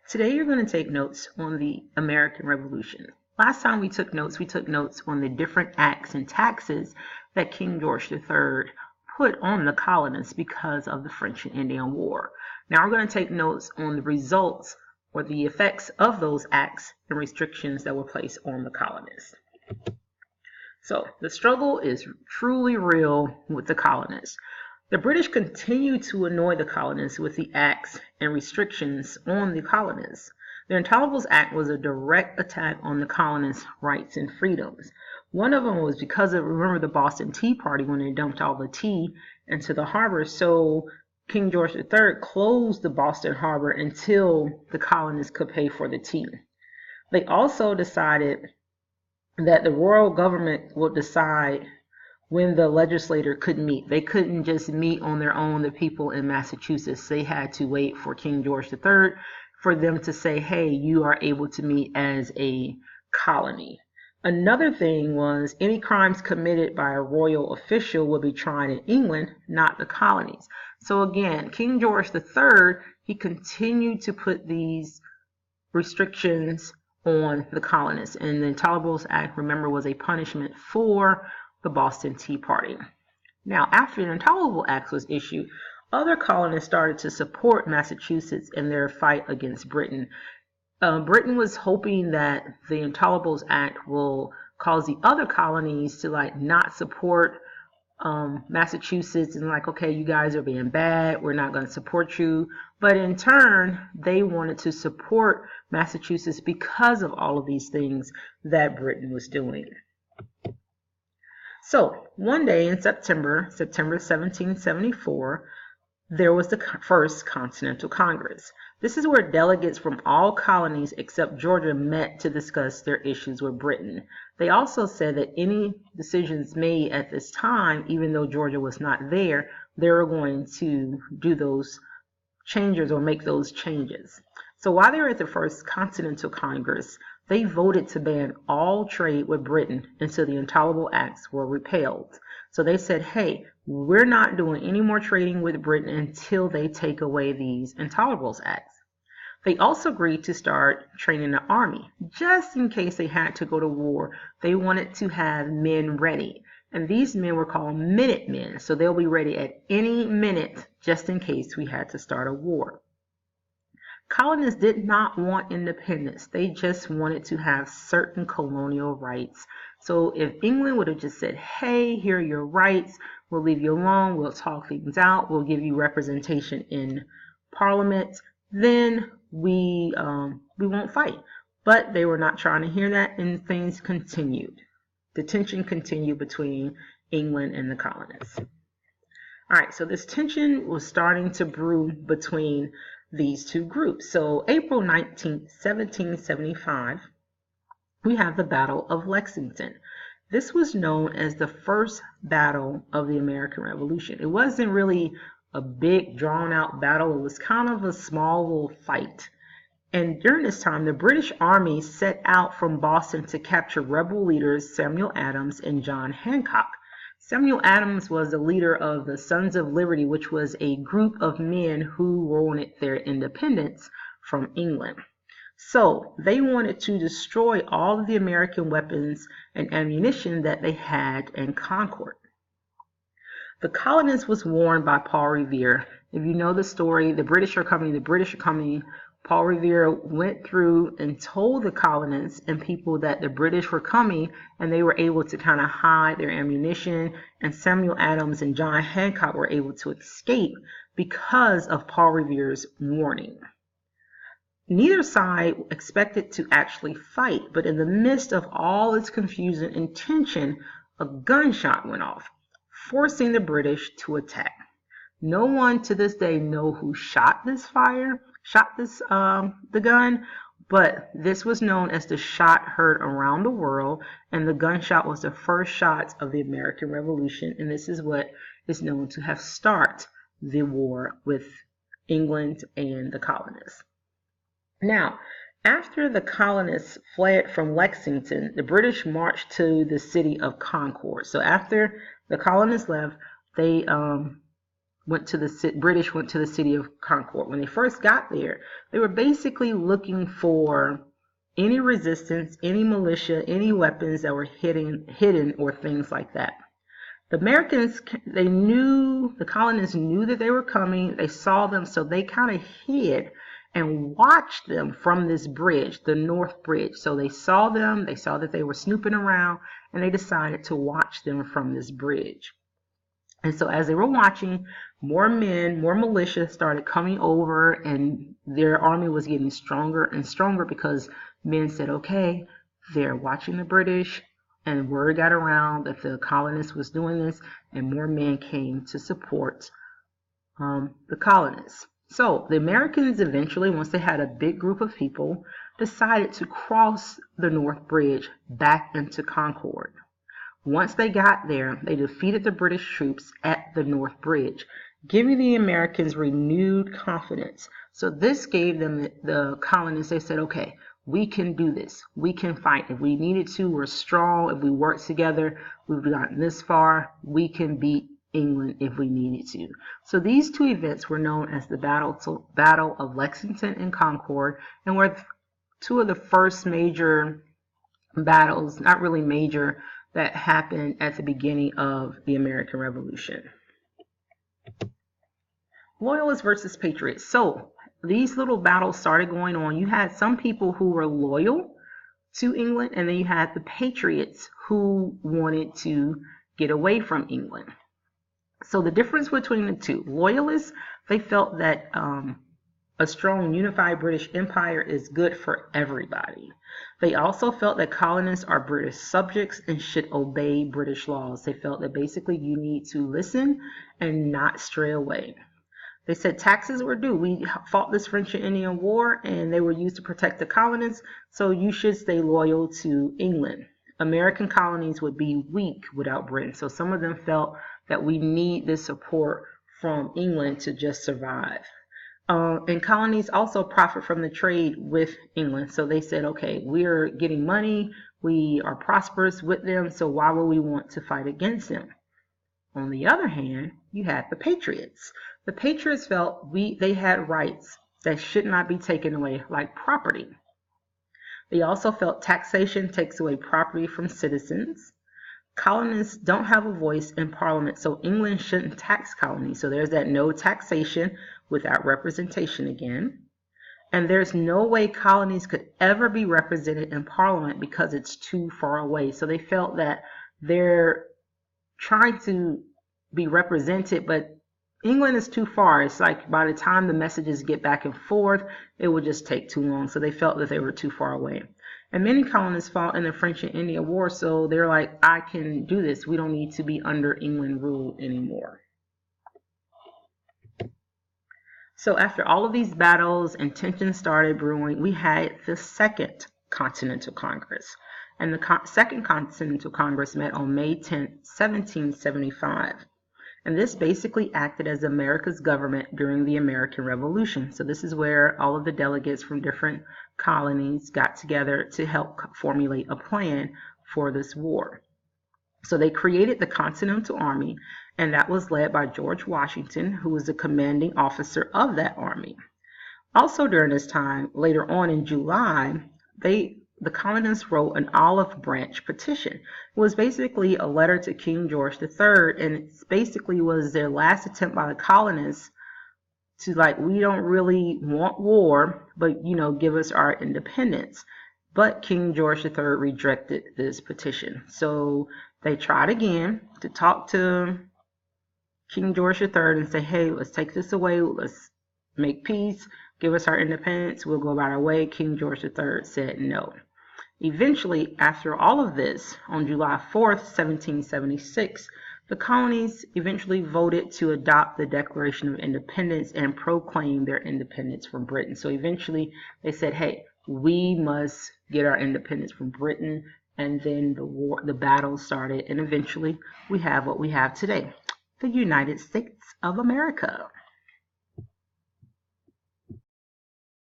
Today you're going to take notes on the American Revolution. Last time we took notes on the different acts and taxes that King George III put on the colonists because of the French and Indian War. Now we're going to take notes on the results or the effects of those acts and restrictions that were placed on the colonists. So the struggle is truly real with the colonists. The British continued to annoy the colonists with the acts and restrictions on the colonists. The Intolerables Act was a direct attack on the colonists' rights and freedoms. One of them was because of, remember, the Boston Tea Party when they dumped all the tea into the harbor. So King George III closed the Boston harbor until the colonists could pay for the tea. They also decided that the royal government would decide when the legislature could meet. They couldn't just meet on their own, the people in Massachusetts. They had to wait for King George III for them to say, hey, you are able to meet as a colony. Another thing was any crimes committed by a royal official would be tried in England, not the colonies. So again, King George III, he continued to put these restrictions on the colonists. And the Intolerables Act, remember, was a punishment for the Boston Tea Party. Now, after the Intolerable Act was issued, other colonists started to support Massachusetts in their fight against Britain. Britain was hoping that the Intolerables Act will cause the other colonies to not support Massachusetts and okay, you guys are being bad, we're not going to support you. But in turn, they wanted to support Massachusetts because of all of these things that Britain was doing. So one day in September 1774, there was the first Continental Congress. This is where delegates from all colonies except Georgia met to discuss their issues with Britain. They also said that any decisions made at this time, even though Georgia was not there, they were going to do those changes or make those changes. So while they were at the first Continental Congress, they voted to ban all trade with Britain until the Intolerable Acts were repealed. So they said, hey, we're not doing any more trading with Britain until they take away these Intolerables Acts. They also agreed to start training the army. Just in case they had to go to war, they wanted to have men ready. And these men were called Minutemen, so they'll be ready at any minute just in case we had to start a war. Colonists did not want independence. They just wanted to have certain colonial rights. So if England would have just said, hey, here are your rights, we'll leave you alone, we'll talk things out, we'll give you representation in Parliament, then we won't fight. But they were not trying to hear that, and things continued. The tension continued between England and the colonists. All right, so this tension was starting to brew between these two groups. So April 19, 1775, we have the Battle of Lexington. This was known as the first battle of the American Revolution. It wasn't really a big drawn out battle. It was kind of a small little fight. And during this time, the British Army set out from Boston to capture rebel leaders Samuel Adams and John Hancock. Samuel Adams was the leader of the Sons of Liberty, which was a group of men who wanted their independence from England. So they wanted to destroy all of the American weapons and ammunition that they had in Concord. The colonists was warned by Paul Revere. If you know the story, the British are coming. Paul Revere went through and told the colonists and people that the British were coming, and they were able to kind of hide their ammunition, and Samuel Adams and John Hancock were able to escape because of Paul Revere's warning. Neither side expected to actually fight, but in the midst of all this confusion and tension, a gunshot went off, forcing the British to attack. No one to this day know who shot the gun, but this was known as the shot heard around the world, and the gunshot was the first shot of the American Revolution, and this is what is known to have started the war with England and the colonists. Now, after the colonists fled from Lexington, the British marched to the city of Concord. So after the colonists left, they British went to the city of Concord. When they first got there, they were basically looking for any resistance, any militia, any weapons that were hidden or things like that. The Americans, the colonists knew that they were coming. They saw them, so they kind of hid and watched them from this bridge, the North Bridge. So they saw them, they saw that they were snooping around, and they decided to watch them from this bridge. And so as they were watching, more men, more militia started coming over, and their army was getting stronger and stronger because men said, okay, they're watching the British, and word got around that the colonists was doing this, and more men came to support the colonists. So the Americans eventually, once they had a big group of people, decided to cross the North Bridge back into Concord. Once they got there, they defeated the British troops at the North Bridge, giving the Americans renewed confidence. So this gave them, the colonists, they said, okay, we can do this. We can fight. If we needed to, we're strong. If we work together, we've gotten this far. We can beat England if we needed to. So these two events were known as the Battle of Lexington and Concord, and were two of the first major battles, not really major, that happened at the beginning of the American Revolution. Loyalists versus patriots. So these little battles started going on. You had some people who were loyal to England, and then you had the patriots who wanted to get away from England. So the difference between the two, loyalists, they felt that a strong unified British Empire is good for everybody. They also felt that colonists are British subjects and should obey British laws. They felt that basically you need to listen and not stray away. They said taxes were due. We fought this French and Indian War, and they were used to protect the colonists, so you should stay loyal to England. American colonies would be weak without Britain, so some of them felt that we need this support from England to just survive. And colonies also profit from the trade with England. So they said, okay, we're getting money, we are prosperous with them, so why would we want to fight against them? On the other hand, you had the patriots. The patriots felt they had rights that should not be taken away, like property. They also felt taxation takes away property from citizens. Colonists don't have a voice in Parliament, so England shouldn't tax colonies. So there's that no taxation without representation again. And there's no way colonies could ever be represented in Parliament because it's too far away. So they felt that they're trying to be represented, but England is too far. It's like by the time the messages get back and forth, it would just take too long. So they felt that they were too far away. And many colonists fought in the French and Indian War, so they're like, I can do this. We don't need to be under England rule anymore. So after all of these battles and tensions started brewing, we had the Second Continental Congress. And the Second Continental Congress met on May 10, 1775. And this basically acted as America's government during the American Revolution. So this is where all of the delegates from different colonies got together to help formulate a plan for this war. So they created the Continental Army, and that was led by George Washington, who was the commanding officer of that army. Also during this time, later on in July, the colonists wrote an olive branch petition. It was basically a letter to King George III, and it basically was their last attempt by the colonists to, like, we don't really want war, but, you know, give us our independence. But King George III rejected this petition. So they tried again to talk to King George III and say, hey, let's take this away, let's make peace, give us our independence, we'll go about our way. King George III said no. Eventually, after all of this, on July 4th, 1776, the colonies eventually voted to adopt the Declaration of Independence and proclaim their independence from Britain. So eventually they said, hey, we must get our independence from Britain, and then the battle started, and eventually we have what we have today, the United States of America.